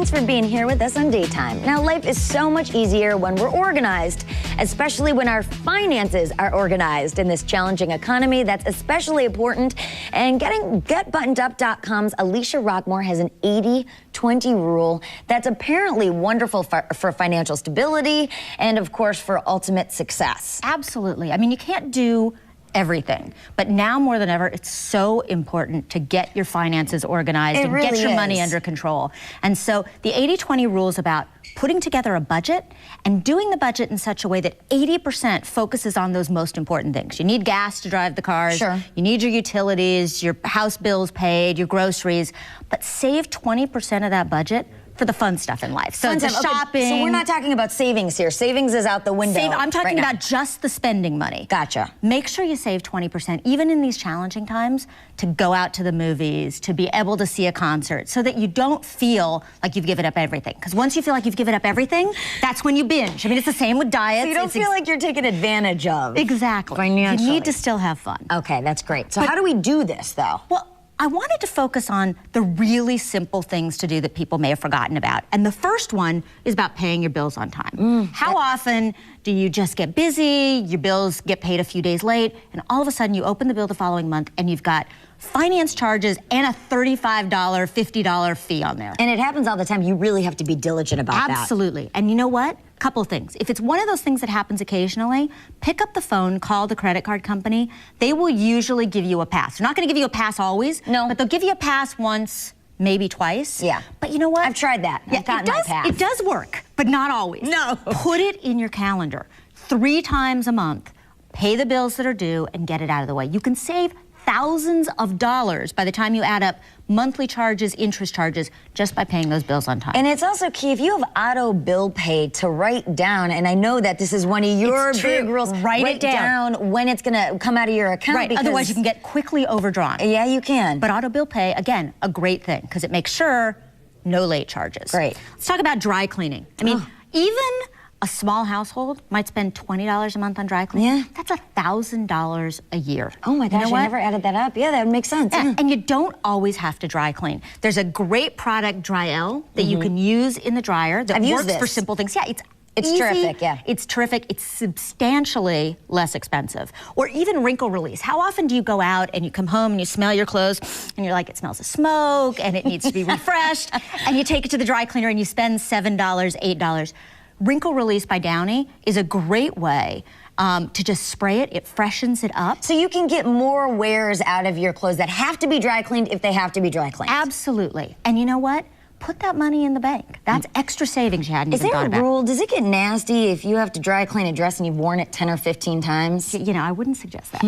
thanks for being here with us on Daytime. Now, life is so much easier when we're organized, especially when our finances are organized. In this challenging economy, that's especially important. And GetButtonedUp.com's Alicia Rockmore has an 80-20 rule that's apparently wonderful for financial stability and, of course, for ultimate success. Absolutely. I mean, you can't do everything, but now more than ever, it's so important to get your finances organized and get your money under control. And so the 80-20 rule is about putting together a budget and doing the budget in such a way that 80% focuses on those most important things. You need gas to drive the cars. Sure. You need your utilities, your house bills paid, your groceries, but save 20% of that budget for the fun stuff in life. So the shopping. So we're not talking about savings here. Savings is out the window. I'm talking about just the spending money. Gotcha. Make sure you save 20%, even in these challenging times, to go out to the movies, to be able to see a concert, so that you don't feel like you've given up everything. Because once you feel like you've given up everything, that's when you binge. I mean, it's the same with diets. So you don't feel like you're taken advantage of. Exactly. Financially. You need to still have fun. Okay, that's great. So how do we do this, though? Well, I wanted to focus on the really simple things to do that people may have forgotten about. And the first one is about paying your bills on time. How often do you just get busy, your bills get paid a few days late, and all of a sudden you open the bill the following month and you've got finance charges and a $35, $50 fee on there. And it happens all the time. You really have to be diligent about that. Absolutely. And you know what? Couple of things. If it's one of those things that happens occasionally, pick up the phone, call the credit card company. They will usually give you a pass. They're not going to give you a pass always, no, but they'll give you a pass once, maybe twice. Yeah. But you know what? I've tried that. Yeah, I've gotten my pass. It does work, but not always. No. Put it in your calendar 3 times a month. Pay the bills that are due and get it out of the way. You can save thousands of dollars by the time you add up monthly charges, interest charges, just by paying those bills on time. And it's also key, if you have auto bill pay, to write down, and I know that this is one of your big rules, write it down when it's gonna come out of your account. Right, otherwise you can get quickly overdrawn. Yeah, you can. But auto bill pay, again, a great thing, because it makes sure no late charges. Great. Let's talk about dry cleaning. I mean, even a small household might spend $20 a month on dry cleaning. Yeah. That's $1,000 a year. Oh my gosh, you know I never added that up. Yeah, that makes sense. Yeah. And you don't always have to dry clean. There's a great product, Dry-L, that you can use in the dryer that works for simple things. Yeah, it's easy, terrific, yeah. It's terrific. It's substantially less expensive. Or even wrinkle release. How often do you go out and you come home and you smell your clothes and you're like, it smells of smoke and it needs to be refreshed, and you take it to the dry cleaner and you spend $7, $8. Wrinkle Release by Downy is a great way to just spray it. It freshens it up. So you can get more wears out of your clothes that have to be dry cleaned if they have to be dry cleaned. Absolutely. And you know what? Put that money in the bank. That's extra savings you hadn't even thought about. Is there a rule? Does it get nasty if you have to dry clean a dress and you've worn it 10 or 15 times? You know, I wouldn't suggest that.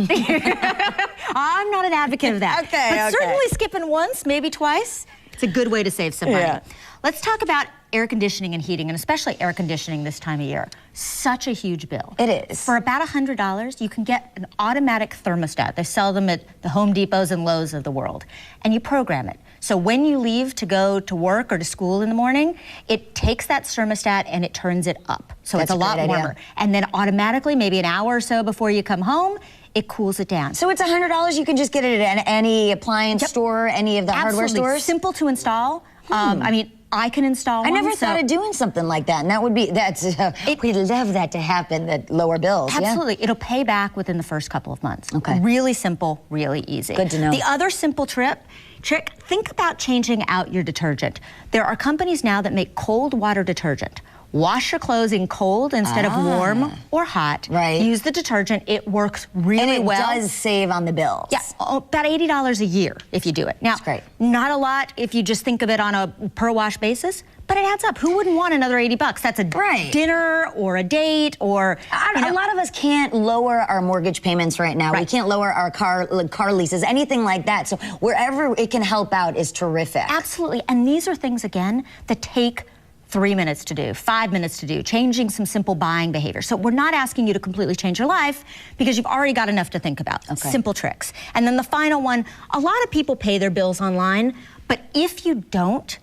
I'm not an advocate of that. But certainly skipping once, maybe twice, it's a good way to save some money. Yeah. Let's talk about air conditioning and heating, and especially air conditioning this time of year. Such a huge bill. It is. For about $100, you can get an automatic thermostat. They sell them at the Home Depots and Lowe's of the world. And you program it. So when you leave to go to work or to school in the morning, it takes that thermostat and it turns it up. So it's a lot warmer. And then automatically, maybe an hour or so before you come home, it cools it down. So it's $100. You can just get it at any appliance store, any of the hardware stores? Simple to install. I mean, I can install one. I never thought of doing something like that, and that would be, we'd love that to happen, that lower bills. Absolutely. Yeah. It'll pay back within the first couple of months. Okay. Really simple, really easy. Good to know. The other simple trick, think about changing out your detergent. There are companies now that make cold water detergent. Wash your clothes in cold instead of warm or hot. Right. Use the detergent. It works really well. And it does save on the bills. Yeah, about $80 a year if you do it. Now, that's great. Not a lot if you just think of it on a per wash basis, but it adds up. Who wouldn't want another $80? That's a dinner or a date or... A lot of us can't lower our mortgage payments right now. We can't lower our car leases, anything like that. So wherever it can help out is terrific. Absolutely. And these are things, again, that take 3 minutes to do, 5 minutes to do, changing some simple buying behavior. So we're not asking you to completely change your life because you've already got enough to think about. Simple tricks. And then the final one, a lot of people pay their bills online, but if you don't,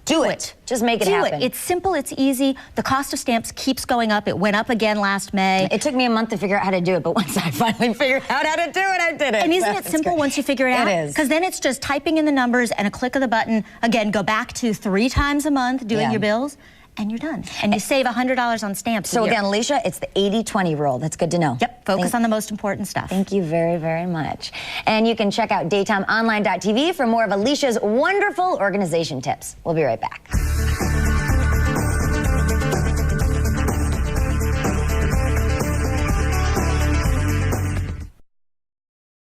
Do it. Just make it happen. It's simple, it's easy. The cost of stamps keeps going up. It went up again last May. It took me a month to figure out how to do it, but once I finally figured out how to do it, I did it. And isn't it simple once you figure it out? It is. Because then it's just typing in the numbers and a click of the button. Again, go back to 3 times a month doing your bills, and you're done. And you save $100 on stamps. So again, Alicia, it's the 80-20 rule. That's good to know. Yep, focus on the most important stuff. Thank you very, very much. And you can check out daytimeonline.tv for more of Alicia's wonderful organization tips. We'll be right back.